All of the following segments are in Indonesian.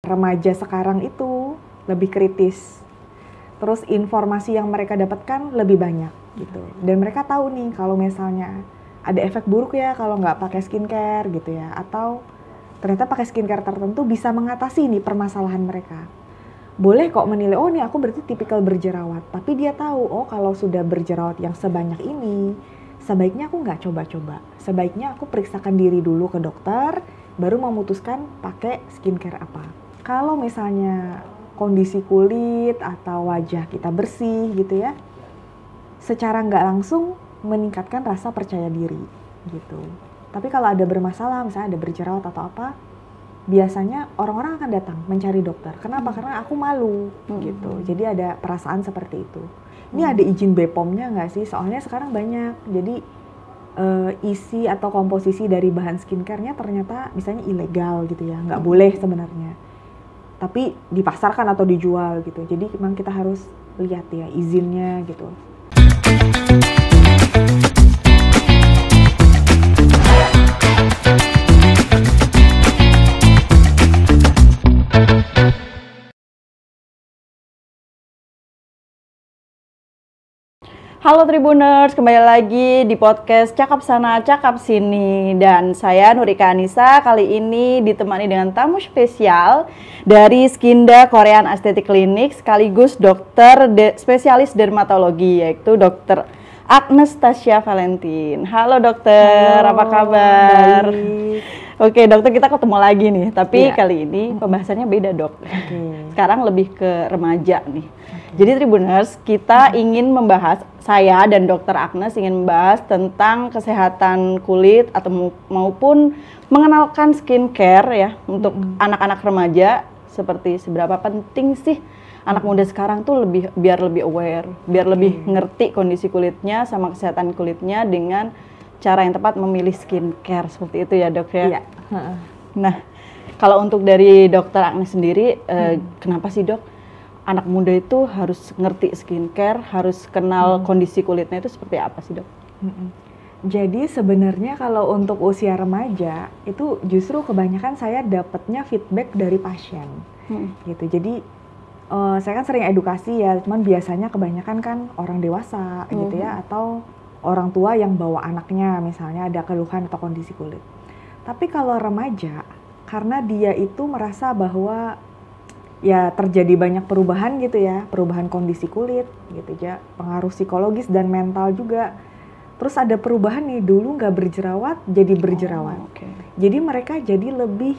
Remaja sekarang itu lebih kritis. Terus informasi yang mereka dapatkan lebih banyak gitu. Dan mereka tahu nih kalau misalnya ada efek buruk ya kalau nggak pakai skincare gitu ya. Atau ternyata pakai skincare tertentu bisa mengatasi nih permasalahan mereka. Boleh kok menilai, oh nih aku berarti tipikal berjerawat. Tapi dia tahu, oh kalau sudah berjerawat yang sebanyak ini, sebaiknya aku nggak coba-coba. Sebaiknya aku periksakan diri dulu ke dokter, baru memutuskan pakai skincare apa. Kalau misalnya kondisi kulit atau wajah kita bersih gitu ya, secara nggak langsung meningkatkan rasa percaya diri gitu. Tapi kalau ada bermasalah, misalnya ada berjerawat atau apa, biasanya orang-orang akan datang mencari dokter. Kenapa? Karena aku malu gitu. Jadi ada perasaan seperti itu. Ini ada izin BPOM-nya nggak sih? Soalnya sekarang banyak. Jadi isi atau komposisi dari bahan skincare-nya ternyata misalnya ilegal gitu ya. Nggak boleh sebenarnya. Tapi dipasarkan atau dijual gitu. Jadi memang kita harus lihat ya izinnya gitu. Halo Tribuners, kembali lagi di podcast Cakap Sana, Cakap Sini. Dan saya Nurika Anissa, kali ini ditemani dengan tamu spesial dari Skinda Korean Aesthetic Clinic, sekaligus dokter spesialis dermatologi, yaitu Dr. Agnes Tasya Valentin. Halo dokter, apa kabar? Baik. Oke dokter, kita ketemu lagi nih, tapi kali ini pembahasannya beda dok. Sekarang lebih ke remaja nih. Jadi Tribuners, kita ingin membahas, saya dan Dr. Agnes ingin membahas tentang kesehatan kulit atau maupun mengenalkan skincare ya untuk anak-anak remaja. Seperti seberapa penting sih anak muda sekarang tuh biar lebih aware, biar lebih ngerti kondisi kulitnya sama kesehatan kulitnya dengan cara yang tepat memilih skincare, seperti itu ya dok ya. Iya. Nah, kalau untuk dari Dr. Agnes sendiri, kenapa sih dok anak muda itu harus ngerti skincare, harus kenal kondisi kulitnya itu seperti apa sih dok? Jadi sebenarnya kalau untuk usia remaja itu justru kebanyakan saya dapatnya feedback dari pasien gitu. Jadi saya kan sering edukasi ya, cuman biasanya kebanyakan kan orang dewasa gitu ya, atau orang tua yang bawa anaknya misalnya ada keluhan atau kondisi kulit. Tapi kalau remaja, karena dia itu merasa bahwa ya terjadi banyak perubahan gitu ya, perubahan kondisi kulit gitu ya, pengaruh psikologis dan mental juga. Terus ada perubahan nih, dulu nggak berjerawat jadi berjerawat. Jadi mereka jadi lebih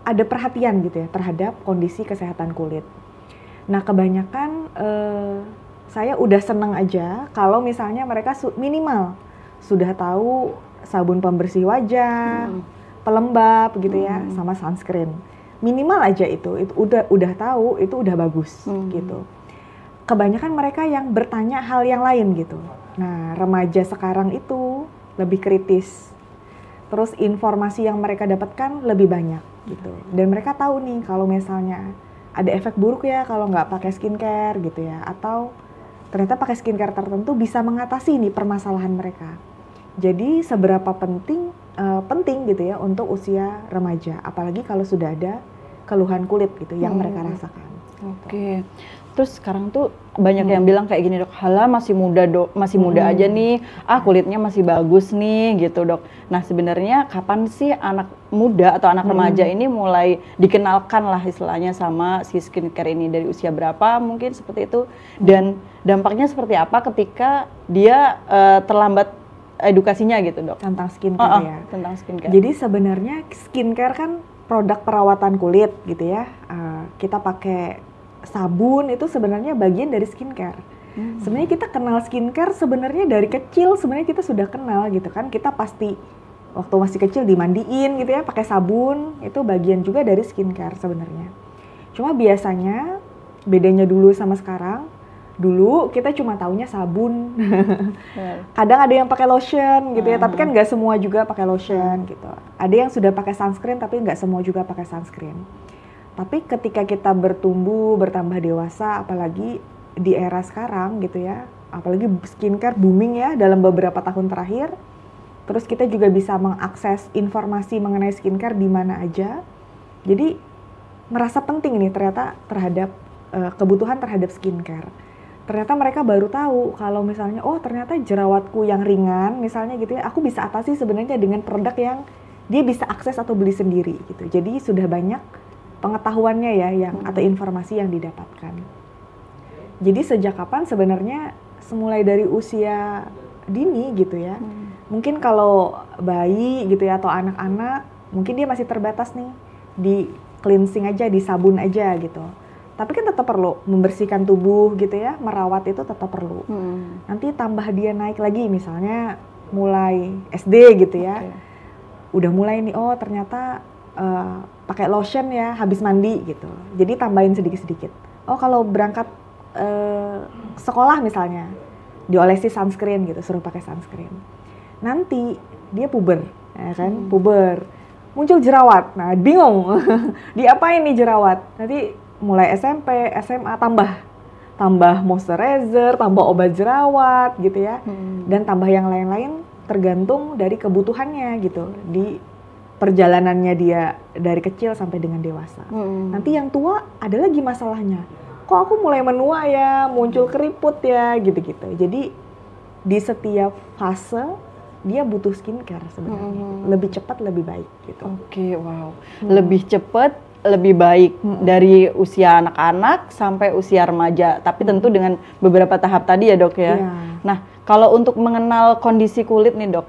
ada perhatian gitu ya terhadap kondisi kesehatan kulit. Nah kebanyakan saya udah seneng aja kalau misalnya mereka minimal sudah tahu sabun pembersih wajah, pelembab gitu ya, sama sunscreen. Minimal aja itu udah tahu, itu udah bagus gitu. Kebanyakan mereka yang bertanya hal yang lain gitu. Nah remaja sekarang itu lebih kritis. Terus informasi yang mereka dapatkan lebih banyak gitu. Dan mereka tahu nih kalau misalnya ada efek buruk ya kalau nggak pakai skincare gitu ya. Atau ternyata pakai skincare tertentu bisa mengatasi nih permasalahan mereka. Jadi seberapa penting gitu ya untuk usia remaja, apalagi kalau sudah ada keluhan kulit gitu yang mereka rasakan. Oke. Terus sekarang tuh banyak yang bilang kayak gini dok, halah masih muda dok, masih muda aja nih, kulitnya masih bagus nih gitu dok. Nah sebenarnya kapan sih anak muda atau anak remaja ini mulai dikenalkan lah istilahnya sama si skincare ini, dari usia berapa mungkin seperti itu, dan dampaknya seperti apa ketika dia terlambat edukasinya gitu dok? Tentang skincare ya? Tentang skincare. Jadi sebenarnya skincare kan produk perawatan kulit gitu ya. Kita pakai sabun itu sebenarnya bagian dari skincare. Sebenarnya kita kenal skincare sebenarnya dari kecil, sebenarnya kita sudah kenal gitu kan. Kita pasti waktu masih kecil dimandiin gitu ya pakai sabun, itu bagian juga dari skincare sebenarnya. Cuma biasanya bedanya dulu sama sekarang, dulu kita cuma taunya sabun. Kadang ada yang pakai lotion gitu ya, tapi kan nggak semua juga pakai lotion gitu. Ada yang sudah pakai sunscreen tapi nggak semua juga pakai sunscreen. Tapi ketika kita bertumbuh, bertambah dewasa, apalagi di era sekarang gitu ya, apalagi skincare booming ya dalam beberapa tahun terakhir. Terus kita juga bisa mengakses informasi mengenai skincare di mana aja. Jadi merasa penting nih ternyata terhadap kebutuhan terhadap skincare. Ternyata mereka baru tahu kalau misalnya, oh ternyata jerawatku yang ringan misalnya gitu ya, aku bisa atasi sebenarnya dengan produk yang dia bisa akses atau beli sendiri gitu. Jadi sudah banyak pengetahuannya ya yang atau informasi yang didapatkan. Jadi sejak kapan sebenarnya semulai dari usia dini gitu ya. Mungkin kalau bayi gitu ya atau anak-anak mungkin dia masih terbatas nih di cleansing aja, di sabun aja gitu. Tapi kan tetap perlu membersihkan tubuh gitu ya, merawat itu tetap perlu. Nanti tambah dia naik lagi misalnya mulai SD gitu ya. Udah mulai nih, oh ternyata pakai lotion ya habis mandi gitu. Jadi tambahin sedikit-sedikit. Oh kalau berangkat sekolah misalnya, diolesi sunscreen gitu, suruh pakai sunscreen. Nanti dia puber, ya kan? Puber. Muncul jerawat. Nah, bingung. Diapain nih jerawat? Nanti mulai SMP, SMA tambah moisturizer, tambah obat jerawat gitu ya. Dan tambah yang lain-lain tergantung dari kebutuhannya gitu. Di perjalanannya dia dari kecil sampai dengan dewasa. Nanti yang tua ada lagi masalahnya. Kok aku mulai menua ya, muncul keriput ya, gitu-gitu. Jadi di setiap fase dia butuh skincare sebenarnya. Lebih cepat, lebih baik gitu. Oke, wow. Lebih cepat, lebih baik dari usia anak-anak sampai usia remaja. Tapi tentu dengan beberapa tahap tadi ya dok ya. Nah, kalau untuk mengenal kondisi kulit nih dok,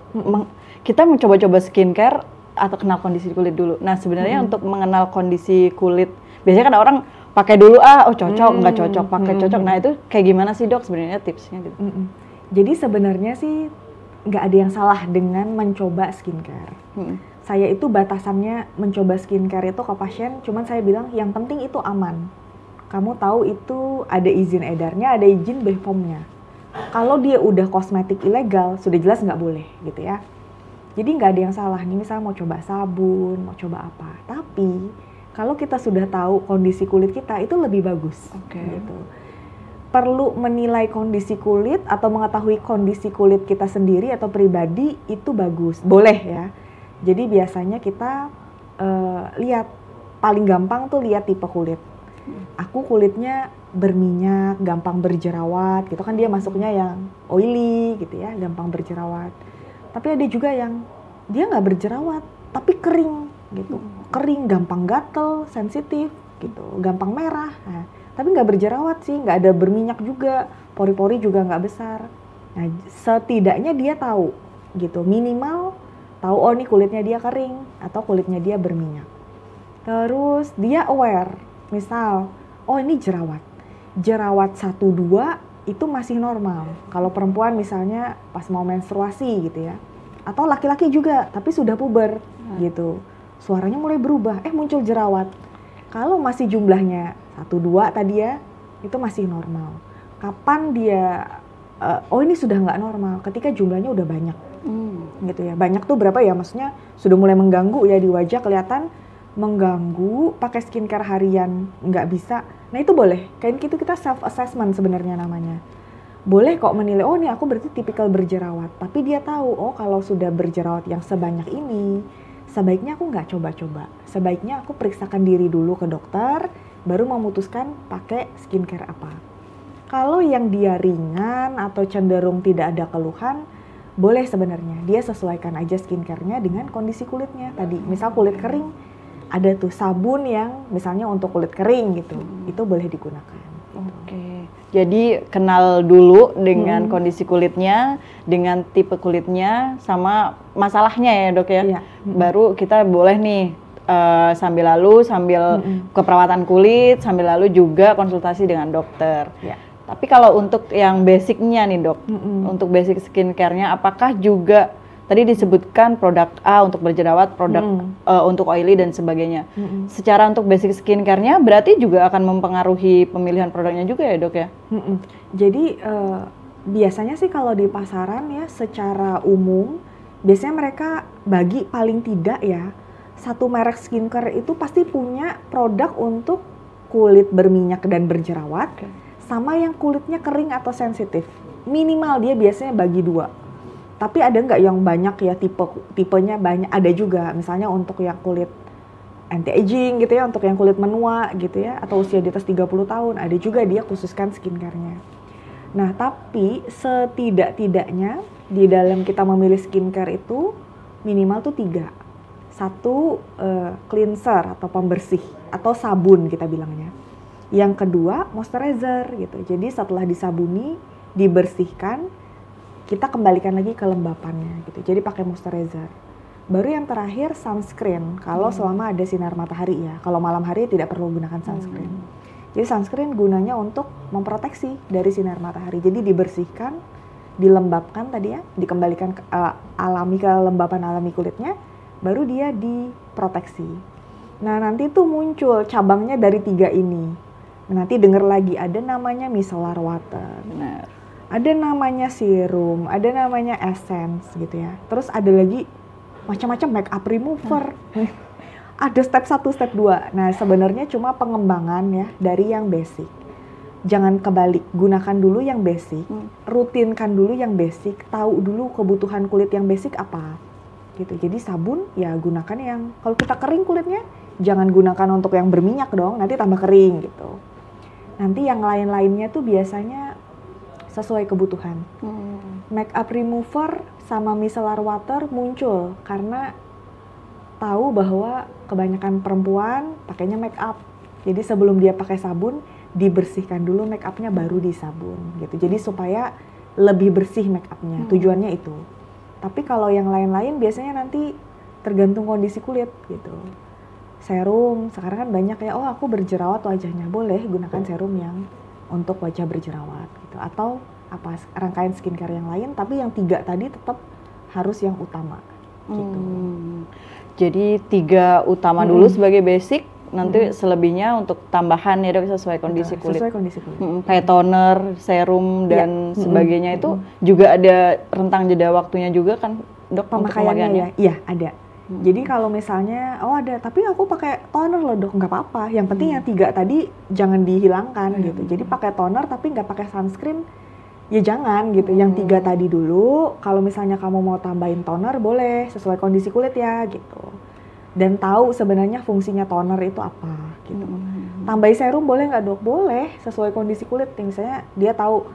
kita mencoba-coba skincare atau kenal kondisi kulit dulu. Nah, sebenarnya untuk mengenal kondisi kulit, biasanya kan orang pakai dulu oh cocok, nggak cocok, pakai cocok. Nah itu kayak gimana sih dok sebenarnya tipsnya gitu? Jadi sebenarnya sih nggak ada yang salah dengan mencoba skincare. Saya itu batasannya mencoba skincare itu ke pasien, cuman saya bilang yang penting itu aman. Kamu tahu itu ada izin edarnya, ada izin BPOM-nya. Kalau dia udah kosmetik ilegal, sudah jelas nggak boleh gitu ya. Jadi nggak ada yang salah nih, misalnya mau coba sabun, mau coba apa. Tapi kalau kita sudah tahu kondisi kulit kita itu lebih bagus. Gitu. Perlu menilai kondisi kulit atau mengetahui kondisi kulit kita sendiri atau pribadi itu bagus, boleh ya. Jadi biasanya kita lihat, paling gampang tuh lihat tipe kulit. Aku kulitnya berminyak, gampang berjerawat gitu kan, dia masuknya yang oily gitu ya, gampang berjerawat. Tapi ada juga yang dia nggak berjerawat tapi kering gitu, kering, gampang gatel, sensitif gitu, gampang merah. Nah, tapi nggak berjerawat sih, nggak ada berminyak juga, pori-pori juga nggak besar. Nah, setidaknya dia tahu gitu, minimal tahu oh nih kulitnya dia kering atau kulitnya dia berminyak. Terus dia aware, misal oh ini jerawat 1-2 itu masih normal. Kalau perempuan misalnya pas mau menstruasi gitu ya, atau laki-laki juga tapi sudah puber gitu, suaranya mulai berubah, muncul jerawat. Kalau masih jumlahnya 1-2 tadi ya, itu masih normal. Kapan dia oh ini sudah nggak normal? Ketika jumlahnya udah banyak. Gitu ya. Banyak tuh berapa ya? Maksudnya sudah mulai mengganggu ya di wajah, kelihatan mengganggu, pakai skincare harian nggak bisa. Nah itu boleh. Kayak gitu kita self assessment sebenarnya namanya. Boleh kok menilai, oh nih aku berarti tipikal berjerawat. Tapi dia tahu, oh kalau sudah berjerawat yang sebanyak ini, sebaiknya aku nggak coba-coba. Sebaiknya aku periksakan diri dulu ke dokter, baru memutuskan pakai skincare apa. Kalau yang dia ringan atau cenderung tidak ada keluhan, boleh sebenarnya dia sesuaikan aja skincare-nya dengan kondisi kulitnya tadi. Misal kulit kering, ada tuh sabun yang misalnya untuk kulit kering gitu, itu boleh digunakan. Oke, jadi kenal dulu dengan kondisi kulitnya, dengan tipe kulitnya, sama masalahnya ya dok ya. Baru kita boleh nih sambil ke perawatan kulit, sambil lalu juga konsultasi dengan dokter. Tapi kalau untuk yang basicnya nih dok, untuk basic skincare-nya, apakah juga tadi disebutkan produk A untuk berjerawat, produk untuk oily dan sebagainya. Secara untuk basic skincare-nya berarti juga akan mempengaruhi pemilihan produknya juga ya dok ya? Jadi biasanya sih kalau di pasaran ya secara umum, biasanya mereka bagi paling tidak ya, satu merek skincare itu pasti punya produk untuk kulit berminyak dan berjerawat, sama yang kulitnya kering atau sensitif. Minimal dia biasanya bagi 2. Tapi ada nggak yang banyak ya tipenya banyak, ada juga. Misalnya untuk yang kulit anti aging gitu ya, untuk yang kulit menua gitu ya, atau usia di atas 30 tahun, ada juga dia khususkan skincare-nya. Nah, tapi setidak-tidaknya di dalam kita memilih skincare itu minimal tuh 3. Satu, cleanser atau pembersih atau sabun kita bilangnya. Yang kedua, moisturizer gitu. Jadi setelah disabuni, dibersihkan, kita kembalikan lagi kelembapannya gitu. Jadi pakai moisturizer. Baru yang terakhir sunscreen, kalau selama ada sinar matahari ya. Kalau malam hari tidak perlu gunakan sunscreen. Jadi sunscreen gunanya untuk memproteksi dari sinar matahari. Jadi dibersihkan, dilembabkan tadi ya, dikembalikan alami kelembapan alami kulitnya, baru dia diproteksi. Nah, nanti tuh muncul cabangnya dari 3 ini. Nanti denger lagi ada namanya micellar water. Benar. Ada namanya serum, ada namanya essence gitu ya. Terus ada lagi macam-macam make up remover. Ada step 1, step 2. Nah, sebenarnya cuma pengembangan ya dari yang basic. Jangan kebalik, gunakan dulu yang basic, rutinkan dulu yang basic, tahu dulu kebutuhan kulit yang basic apa. Gitu. Jadi sabun ya gunakan yang kalau kita kering kulitnya jangan gunakan untuk yang berminyak dong, nanti tambah kering gitu. Nanti yang lain-lainnya tuh biasanya sesuai kebutuhan. Make up remover sama micellar water muncul karena tahu bahwa kebanyakan perempuan pakainya make up. Jadi sebelum dia pakai sabun, dibersihkan dulu make upnya baru disabun gitu. Jadi supaya lebih bersih make upnya. Tujuannya itu. Tapi kalau yang lain-lain biasanya nanti tergantung kondisi kulit gitu. Serum, sekarang kan banyak ya, oh aku berjerawat wajahnya, boleh gunakan serum yang untuk wajah berjerawat gitu. Atau apa rangkaian skincare yang lain, tapi yang 3 tadi tetap harus yang utama gitu. Jadi 3 utama dulu sebagai basic, nanti selebihnya untuk tambahan ya Dok, sesuai kondisi kulit. Sesuai kondisi kulit. Kayak toner, serum dan sebagainya itu juga ada rentang jeda waktunya juga kan Dok? Pemakaiannya ya? Iya ada. Jadi kalau misalnya, oh ada, tapi aku pakai toner loh Dok, nggak apa-apa. Yang penting yang 3 tadi jangan dihilangkan gitu. Jadi pakai toner tapi nggak pakai sunscreen, ya jangan gitu. Yang 3 tadi dulu, kalau misalnya kamu mau tambahin toner boleh, sesuai kondisi kulit ya gitu. Dan tahu sebenarnya fungsinya toner itu apa gitu. Tambahin serum boleh nggak Dok? Boleh, sesuai kondisi kulit. Misalnya dia tahu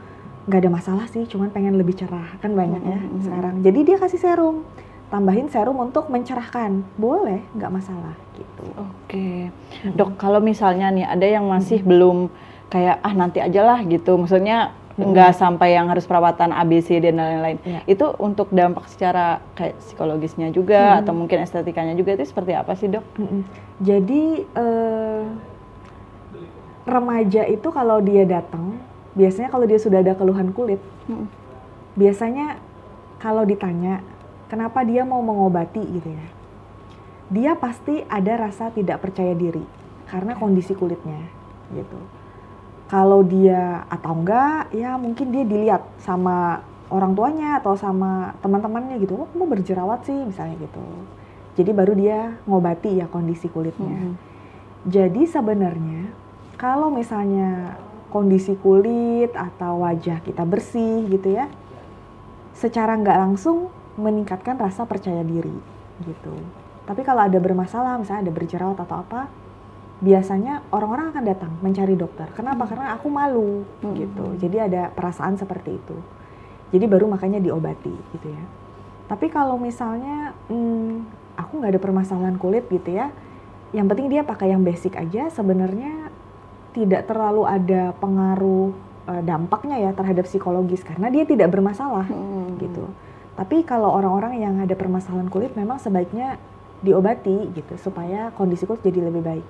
nggak ada masalah sih, cuman pengen lebih cerah, kan banyak ya sekarang. Jadi dia kasih serum. Tambahin serum untuk mencerahkan, boleh, nggak masalah gitu. Oke. Dok, kalau misalnya nih ada yang masih belum kayak nanti aja lah gitu, maksudnya nggak sampai yang harus perawatan ABC dan lain-lain. Itu untuk dampak secara kayak psikologisnya juga atau mungkin estetikanya juga itu seperti apa sih Dok? Jadi remaja itu kalau dia datang, biasanya kalau dia sudah ada keluhan kulit, biasanya kalau ditanya kenapa dia mau mengobati gitu ya, dia pasti ada rasa tidak percaya diri karena kondisi kulitnya gitu. Kalau dia atau enggak, ya mungkin dia dilihat sama orang tuanya atau sama teman-temannya gitu, oh kamu berjerawat sih misalnya gitu. Jadi baru dia ngobati ya kondisi kulitnya. Jadi sebenarnya kalau misalnya kondisi kulit atau wajah kita bersih gitu ya, secara nggak langsung meningkatkan rasa percaya diri gitu. Tapi kalau ada bermasalah, misalnya ada berjerawat atau apa, biasanya orang-orang akan datang mencari dokter. Kenapa? Karena aku malu gitu. Jadi ada perasaan seperti itu. Jadi baru makanya diobati gitu ya. Tapi kalau misalnya aku nggak ada permasalahan kulit gitu ya, yang penting dia pakai yang basic aja, sebenarnya tidak terlalu ada pengaruh dampaknya ya terhadap psikologis karena dia tidak bermasalah gitu. Tapi kalau orang-orang yang ada permasalahan kulit memang sebaiknya diobati gitu supaya kondisi kulit jadi lebih baik.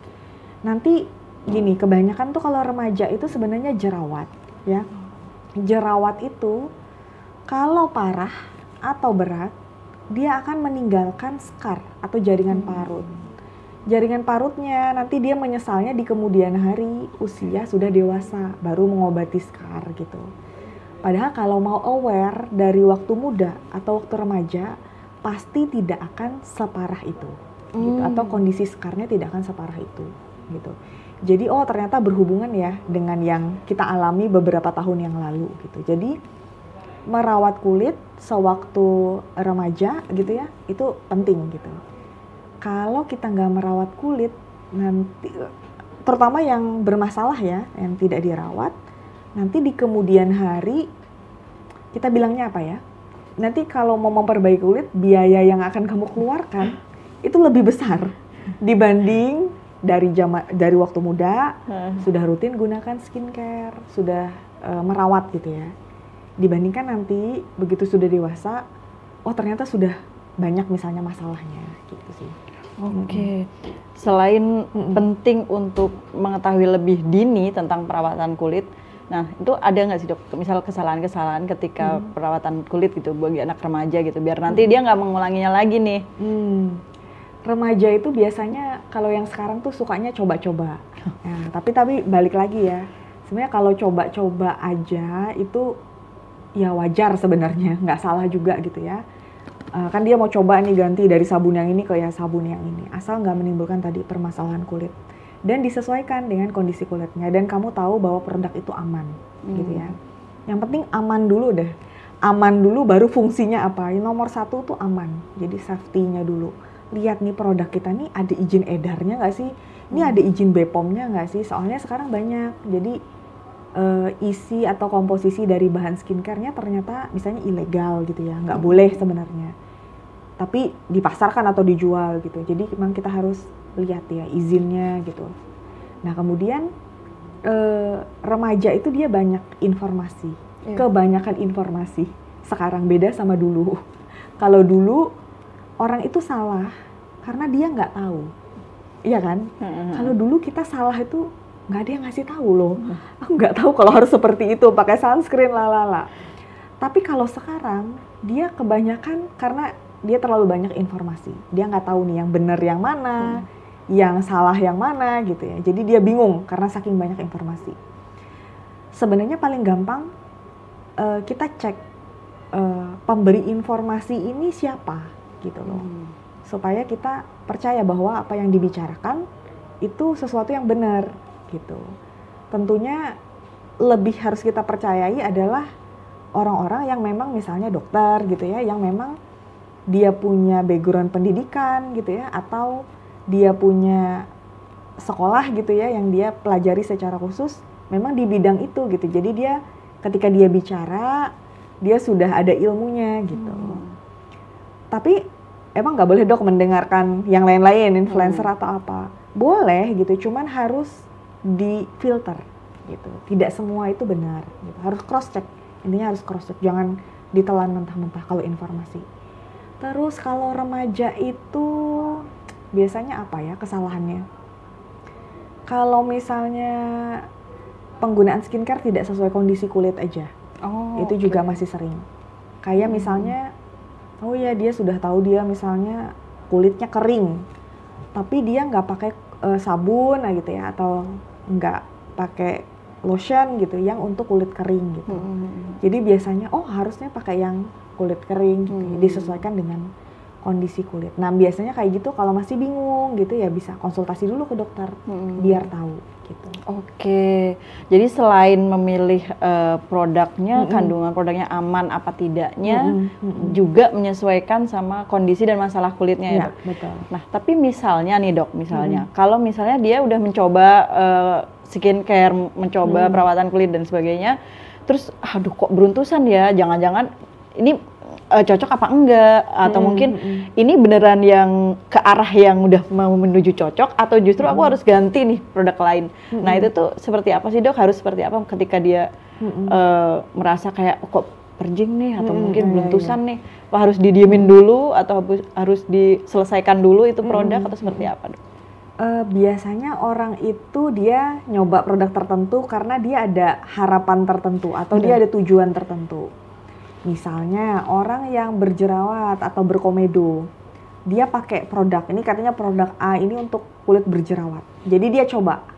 Nanti gini, kebanyakan tuh kalau remaja itu sebenarnya jerawat ya. Jerawat itu kalau parah atau berat dia akan meninggalkan scar atau jaringan parut. Jaringan parutnya nanti dia menyesalnya di kemudian hari usia sudah dewasa baru mengobati scar gitu. Padahal kalau mau aware dari waktu muda atau waktu remaja pasti tidak akan separah itu gitu. Atau kondisi scarnya tidak akan separah itu gitu. Jadi oh ternyata berhubungan ya dengan yang kita alami beberapa tahun yang lalu gitu. Jadi merawat kulit sewaktu remaja gitu ya, itu penting gitu. kalau kita nggak merawat kulit, nanti terutama yang bermasalah ya, yang tidak dirawat, nanti di kemudian hari kita bilangnya apa ya? Nanti kalau mau memperbaiki kulit, biaya yang akan kamu keluarkan itu lebih besar dibanding dari waktu muda sudah rutin gunakan skincare, sudah merawat gitu ya. Dibandingkan nanti begitu sudah dewasa, oh ternyata sudah banyak misalnya masalahnya gitu sih. Oke. Selain penting untuk mengetahui lebih dini tentang perawatan kulit, nah itu ada nggak sih dok, misal kesalahan-kesalahan ketika perawatan kulit gitu bagi anak remaja gitu, biar nanti dia nggak mengulanginya lagi nih. Remaja itu biasanya kalau yang sekarang tuh sukanya coba-coba. Nah, tapi balik lagi ya, sebenarnya kalau coba-coba aja itu ya wajar sebenarnya, nggak salah juga gitu ya. Kan dia mau coba nih ganti dari sabun yang ini ke ya sabun yang ini, asal nggak menimbulkan tadi permasalahan kulit dan disesuaikan dengan kondisi kulitnya, dan kamu tahu bahwa produk itu aman gitu ya. Yang penting aman dulu deh, aman dulu baru fungsinya apa. Nomor satu tuh aman, jadi safety-nya dulu. Lihat nih produk kita nih ada izin edarnya nggak sih, ini ada izin BPOM-nya nggak sih, soalnya sekarang banyak jadi isi atau komposisi dari bahan skincare-nya ternyata misalnya ilegal gitu ya, nggak boleh sebenarnya, tapi dipasarkan atau dijual gitu. Jadi memang kita harus lihat ya izinnya gitu. Nah kemudian remaja itu dia banyak informasi, kebanyakan informasi. Sekarang beda sama dulu. Kalau dulu orang itu salah karena dia nggak tahu, iya kan? Kalau dulu kita salah itu nggak ada yang ngasih tahu loh. Aku nggak tahu kalau harus seperti itu, pakai sunscreen lalala. Tapi kalau sekarang dia kebanyakan karena dia terlalu banyak informasi. Dia nggak tahu nih yang benar yang mana, yang salah yang mana gitu ya. Jadi dia bingung karena saking banyak informasi. Sebenarnya paling gampang kita cek pemberi informasi ini siapa gitu loh. Supaya kita percaya bahwa apa yang dibicarakan itu sesuatu yang benar gitu. Tentunya lebih harus kita percayai adalah orang-orang yang memang misalnya dokter gitu ya, yang memang dia punya background pendidikan gitu ya, atau dia punya sekolah gitu ya yang dia pelajari secara khusus memang di bidang itu gitu. Jadi dia ketika dia bicara dia sudah ada ilmunya gitu. Tapi emang nggak boleh dok mendengarkan yang lain-lain, influencer atau apa. Boleh gitu, cuman harus difilter gitu. Tidak semua itu benar gitu. Harus cross check. Intinya harus cross check, jangan ditelan mentah-mentah kalau informasi. Terus kalau remaja itu biasanya apa ya kesalahannya? Kalau misalnya penggunaan skincare tidak sesuai kondisi kulit aja. Itu juga masih sering. Kayak misalnya oh ya dia sudah tahu dia misalnya kulitnya kering, tapi dia nggak pakai sabun gitu ya, atau nggak pakai lotion gitu yang untuk kulit kering gitu. Jadi biasanya harusnya pakai yang kulit kering gitu, disesuaikan dengan kondisi kulit. Nah biasanya kayak gitu kalau masih bingung gitu ya bisa konsultasi dulu ke dokter biar tahu gitu. Oke, jadi selain memilih produknya, kandungan produknya aman apa tidaknya, juga menyesuaikan sama kondisi dan masalah kulitnya ya dok? Betul. Nah tapi misalnya nih dok, kalau misalnya dia udah mencoba skincare, mencoba perawatan kulit dan sebagainya, terus aduh kok beruntusan ya, jangan-jangan ini cocok apa enggak, atau mungkin ini beneran yang ke arah yang udah mau menuju cocok, atau justru aku harus ganti nih produk lain. Nah itu tuh seperti apa sih dok, harus seperti apa ketika dia merasa kayak kok perjing nih, atau mungkin beruntusan nih, apa harus didiemin dulu atau harus diselesaikan dulu itu produk, atau seperti apa dok? Biasanya orang itu dia nyoba produk tertentu karena dia ada harapan tertentu atau dia ada tujuan tertentu. Misalnya orang yang berjerawat atau berkomedo, dia pakai produk ini, katanya produk A ini untuk kulit berjerawat. Jadi dia coba,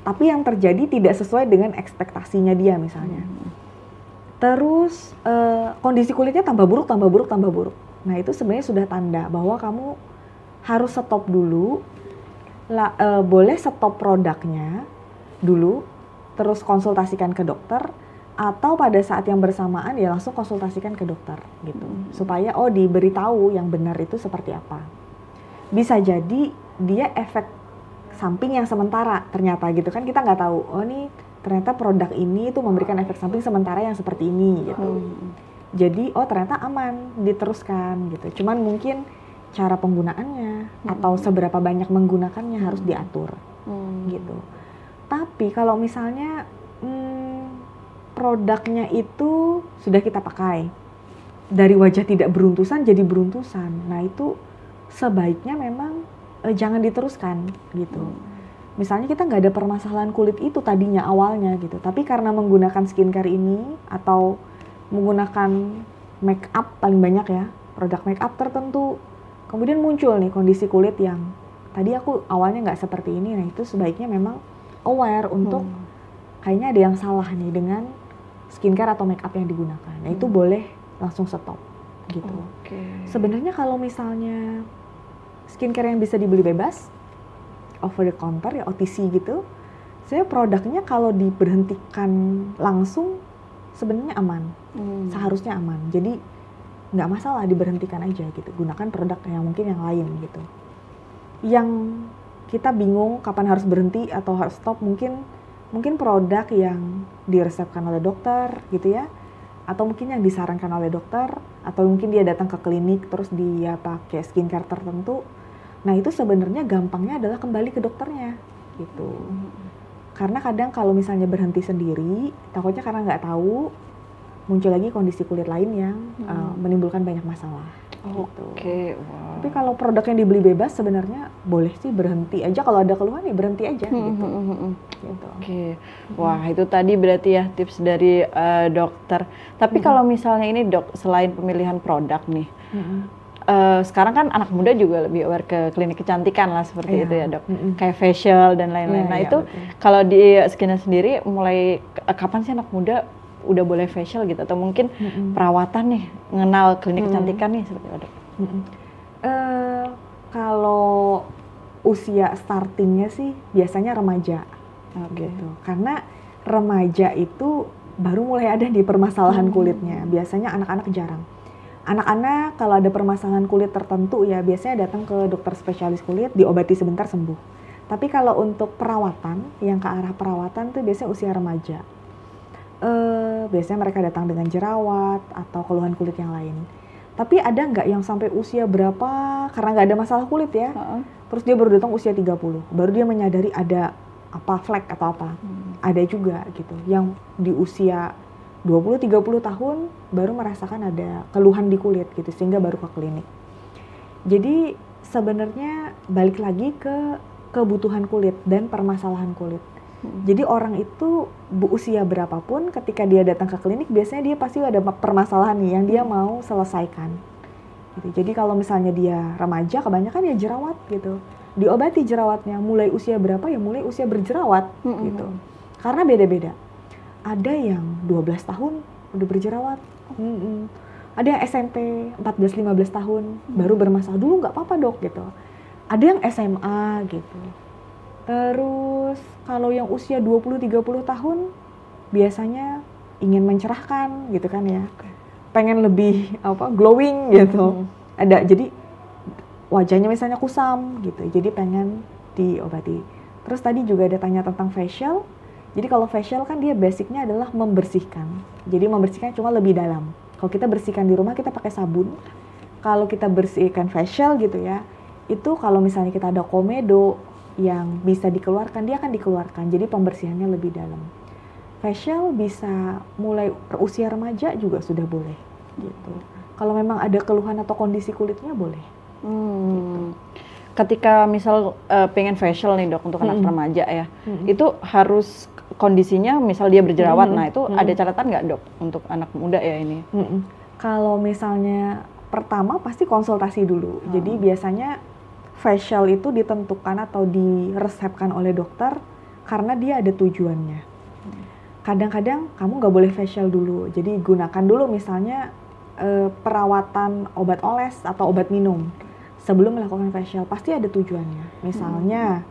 tapi yang terjadi tidak sesuai dengan ekspektasinya dia misalnya. Terus kondisi kulitnya tambah buruk. Nah itu sebenarnya sudah tanda bahwa kamu harus stop dulu. Boleh stop produknya dulu, terus konsultasikan ke dokter. Atau pada saat yang bersamaan ya langsung konsultasikan ke dokter gitu, supaya diberitahu yang benar itu seperti apa. bisa jadi dia efek samping yang sementara ternyata gitu kan, kita nggak tahu, oh nih ternyata produk ini tuh memberikan efek samping sementara yang seperti ini gitu. Jadi oh ternyata aman diteruskan gitu. Cuman mungkin cara penggunaannya atau seberapa banyak menggunakannya harus diatur gitu. Tapi kalau misalnya produknya itu sudah kita pakai, dari wajah tidak beruntusan jadi beruntusan, nah itu sebaiknya memang jangan diteruskan gitu. Misalnya kita nggak ada permasalahan kulit itu tadinya awalnya gitu, tapi karena menggunakan skincare ini atau menggunakan make up paling banyak ya, produk make up tertentu, kemudian muncul nih kondisi kulit yang tadi aku awalnya nggak seperti ini, nah itu sebaiknya memang aware untuk kayaknya ada yang salah nih dengan skincare atau make up yang digunakan. Nah itu boleh langsung stop gitu. Sebenarnya kalau misalnya skincare yang bisa dibeli bebas, over the counter ya OTC gitu, saya produknya kalau diberhentikan langsung sebenarnya aman, seharusnya aman. Jadi nggak masalah diberhentikan aja gitu. Gunakan produk yang mungkin yang lain gitu. Yang kita bingung kapan harus berhenti atau harus stop, mungkin produk yang diresepkan oleh dokter gitu ya, atau mungkin yang disarankan oleh dokter, atau mungkin dia datang ke klinik terus dia pakai skincare tertentu. Nah itu sebenarnya gampangnya adalah kembali ke dokternya gitu. Karena kadang kalau misalnya berhenti sendiri, takutnya karena nggak tahu, muncul lagi kondisi kulit lain yang menimbulkan banyak masalah. Gitu. Wow. Tapi kalau produk yang dibeli bebas sebenarnya boleh sih berhenti aja, kalau ada keluhan ya berhenti aja gitu. Gitu. Wah itu tadi berarti ya tips dari dokter. Tapi kalau misalnya ini dok, selain pemilihan produk nih, sekarang kan anak muda juga lebih aware ke klinik kecantikan lah seperti itu ya dok, kayak facial dan lain-lain. Nah itu kalau di Skina sendiri mulai kapan sih anak muda udah boleh facial gitu, atau mungkin perawatan nih, mengenal klinik kecantikan nih seperti itu dok? Kalau usia startingnya sih biasanya remaja, gitu. Karena remaja itu baru mulai ada di permasalahan kulitnya. Biasanya anak-anak jarang. Anak-anak kalau ada permasalahan kulit tertentu ya biasanya datang ke dokter spesialis kulit, diobati sebentar sembuh. Tapi kalau untuk perawatan, yang ke arah perawatan tuh biasanya usia remaja. Biasanya mereka datang dengan jerawat atau keluhan kulit yang lain. Tapi ada nggak yang sampai usia berapa karena nggak ada masalah kulit ya, terus dia baru datang usia 30, baru dia menyadari ada apa flek atau apa. Ada juga gitu, yang di usia 20-30 tahun baru merasakan ada keluhan di kulit gitu, sehingga baru ke klinik. Jadi sebenarnya balik lagi ke kebutuhan kulit dan permasalahan kulit. Jadi orang itu usia berapapun ketika dia datang ke klinik biasanya dia pasti ada permasalahan nih yang dia mau selesaikan. Gitu. Jadi kalau misalnya dia remaja kebanyakan ya jerawat gitu. Diobati jerawatnya mulai usia berapa ya mulai usia berjerawat gitu. Karena beda-beda. Ada yang 12 tahun udah berjerawat. Ada yang SMP 14-15 tahun baru bermasalah, dulu nggak apa-apa dok gitu. Ada yang SMA gitu. Terus kalau yang usia 20-30 tahun biasanya ingin mencerahkan gitu kan ya. Pengen lebih glowing gitu. Ada, jadi wajahnya misalnya kusam gitu. Jadi pengen diobati. Terus tadi juga ada tanya tentang facial. Jadi kalau facial kan dia basicnya adalah membersihkan. Jadi membersihkan cuma lebih dalam. Kalau kita bersihkan di rumah kita pakai sabun. Kalau kita bersihkan facial gitu ya, itu kalau misalnya kita ada komedo yang bisa dikeluarkan, dia akan dikeluarkan. Jadi pembersihannya lebih dalam. Facial bisa mulai usia remaja juga sudah boleh gitu. Kalau memang ada keluhan atau kondisi kulitnya boleh. Gitu. Ketika misal pengen facial nih dok untuk anak remaja ya, itu harus kondisinya misal dia berjerawat, nah itu ada catatan nggak dok untuk anak muda ya ini? Kalau misalnya pertama pasti konsultasi dulu. Jadi biasanya facial itu ditentukan atau diresepkan oleh dokter karena dia ada tujuannya. Kadang-kadang kamu nggak boleh facial dulu, jadi gunakan dulu misalnya perawatan obat oles atau obat minum sebelum melakukan facial, pasti ada tujuannya. Misalnya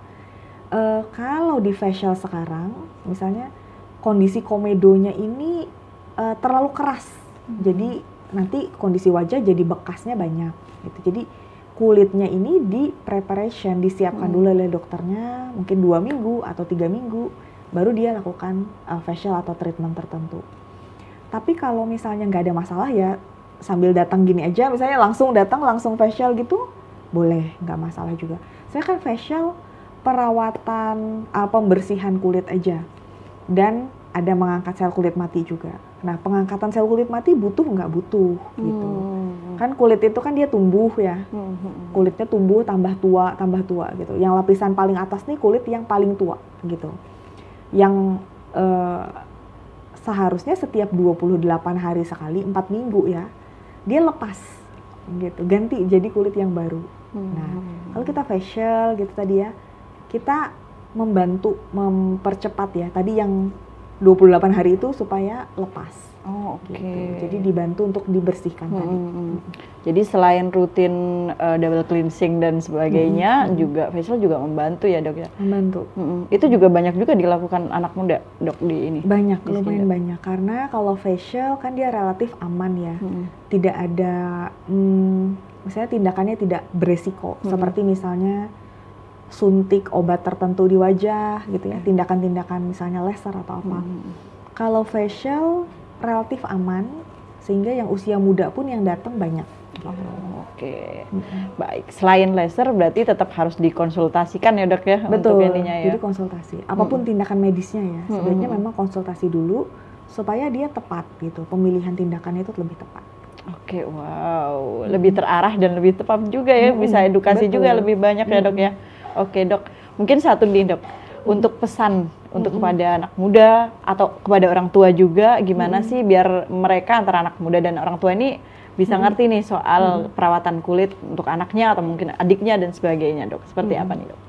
kalau di facial sekarang, misalnya kondisi komedonya ini terlalu keras, jadi nanti kondisi wajah jadi bekasnya banyak gitu. Jadi kulitnya ini di preparation, disiapkan dulu oleh dokternya, mungkin 2 minggu atau 3 minggu, baru dia lakukan facial atau treatment tertentu. Tapi kalau misalnya nggak ada masalah ya, sambil datang gini aja, misalnya langsung datang langsung facial gitu, boleh, nggak masalah juga. Saya kan facial perawatan pembersihan kulit aja, dan ada mengangkat sel kulit mati juga. Nah, pengangkatan sel kulit mati butuh nggak butuh gitu. Kan kulit itu kan dia tumbuh ya, kulitnya tumbuh tambah tua gitu. Yang lapisan paling atas nih kulit yang paling tua gitu, yang seharusnya setiap 28 hari sekali, 4 minggu ya, dia lepas gitu, ganti jadi kulit yang baru. Nah, kalau kita facial gitu tadi ya, kita membantu mempercepat ya, tadi yang 28 hari itu supaya lepas. Oh, oke. Gitu. Jadi dibantu untuk dibersihkan tadi. Jadi selain rutin double cleansing dan sebagainya, juga facial juga membantu ya dok ya? Membantu. Itu juga banyak juga dilakukan anak muda dok di ini? Banyak, lumayan banyak. Karena kalau facial kan dia relatif aman ya. Tidak ada, misalnya tindakannya tidak beresiko. Seperti misalnya suntik obat tertentu di wajah gitu ya, tindakan-tindakan misalnya laser atau apa. Kalau facial relatif aman, sehingga yang usia muda pun yang datang banyak. Oke. Baik, selain laser berarti tetap harus dikonsultasikan ya dok ya? Betul, untuk ininya ya? Jadi konsultasi. Apapun tindakan medisnya ya, sebaiknya memang konsultasi dulu supaya dia tepat gitu, pemilihan tindakannya itu lebih tepat. Oke, wow, lebih terarah dan lebih tepat juga ya, bisa edukasi juga lebih banyak ya dok ya? Oke dok, mungkin satu nih dok, untuk pesan untuk kepada anak muda atau kepada orang tua juga, gimana sih biar mereka antara anak muda dan orang tua ini bisa ngerti nih soal perawatan kulit untuk anaknya atau mungkin adiknya dan sebagainya dok, seperti apa nih dok?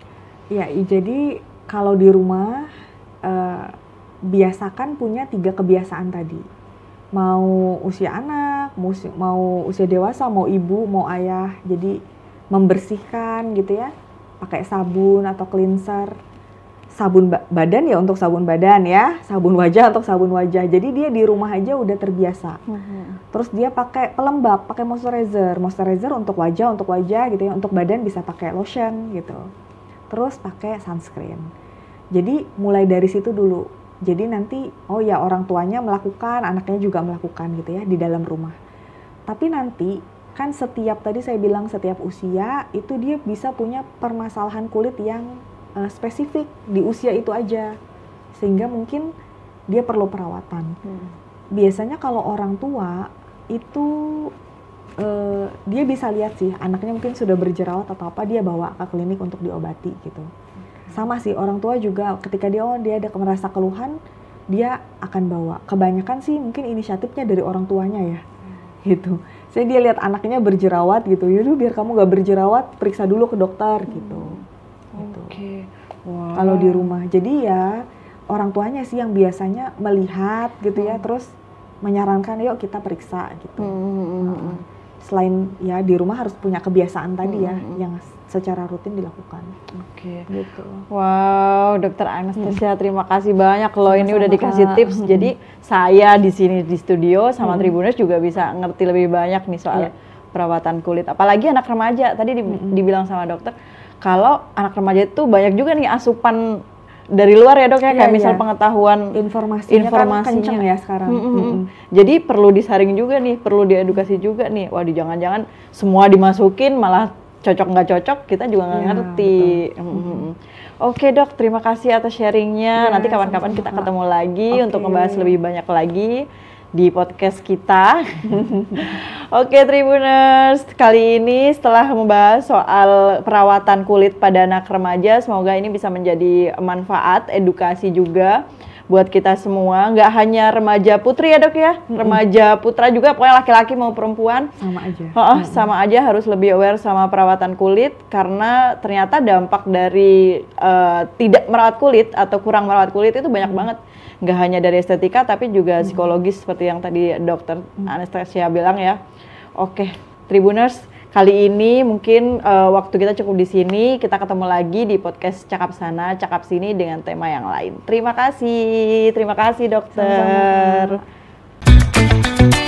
Ya, jadi kalau di rumah biasakan punya 3 kebiasaan tadi. Mau usia anak, mau usia dewasa, mau ibu, mau ayah, jadi membersihkan gitu ya, pakai sabun atau cleanser, sabun badan ya untuk sabun badan ya, sabun wajah untuk sabun wajah. Jadi dia di rumah aja udah terbiasa. Terus dia pakai pelembab, pakai moisturizer untuk wajah gitu ya, untuk badan bisa pakai lotion gitu. Terus pakai sunscreen. Jadi mulai dari situ dulu. Jadi nanti oh ya orang tuanya melakukan, anaknya juga melakukan gitu ya di dalam rumah. Tapi nanti kan setiap tadi saya bilang setiap usia itu dia bisa punya permasalahan kulit yang spesifik di usia itu aja, sehingga mungkin dia perlu perawatan. Biasanya kalau orang tua itu dia bisa lihat sih anaknya mungkin sudah berjerawat atau apa, dia bawa ke klinik untuk diobati gitu. Sama sih orang tua juga ketika dia ada merasa keluhan, dia akan bawa. Kebanyakan sih mungkin inisiatifnya dari orang tuanya ya, gitu. Saya dia lihat anaknya berjerawat gitu, yaudah biar kamu gak berjerawat, periksa dulu ke dokter gitu. Oke. Wow. Kalau di rumah, jadi ya orang tuanya sih yang biasanya melihat gitu ya, terus menyarankan yuk kita periksa gitu. Selain ya di rumah harus punya kebiasaan tadi ya, yang secara rutin dilakukan. Oke. Gitu. Wow, Dokter Anastasia, terima kasih banyak loh. Ini udah dikasih tips. Jadi saya di sini di studio sama Tribuners juga bisa ngerti lebih banyak nih soal perawatan kulit. Apalagi anak remaja. Tadi dibilang sama dokter, kalau anak remaja itu banyak juga nih asupan dari luar ya dok ya, kayak misal pengetahuan informasinya kan kenceng ya sekarang. Jadi perlu disaring juga nih, perlu diedukasi juga nih. Waduh, jangan-jangan semua dimasukin malah cocok nggak cocok, kita juga nggak ngerti. Oke dok, terima kasih atas sharingnya. Nanti kapan-kapan kita ketemu lagi untuk membahas lebih banyak lagi di podcast kita. Oke Tribuners, kali ini setelah membahas soal perawatan kulit pada anak remaja, semoga ini bisa menjadi manfaat, edukasi juga buat kita semua. Nggak hanya remaja putri ya dok ya, remaja putra juga, pokoknya laki-laki mau perempuan sama aja. Sama aja harus lebih aware sama perawatan kulit, karena ternyata dampak dari tidak merawat kulit atau kurang merawat kulit itu banyak banget. Nggak hanya dari estetika tapi juga psikologis seperti yang tadi dokter Anastasia bilang ya. Oke, Tribuners, kali ini mungkin waktu kita cukup di sini. Kita ketemu lagi di podcast Cakap Sana, Cakap Sini dengan tema yang lain. Terima kasih dokter. Sama-sama.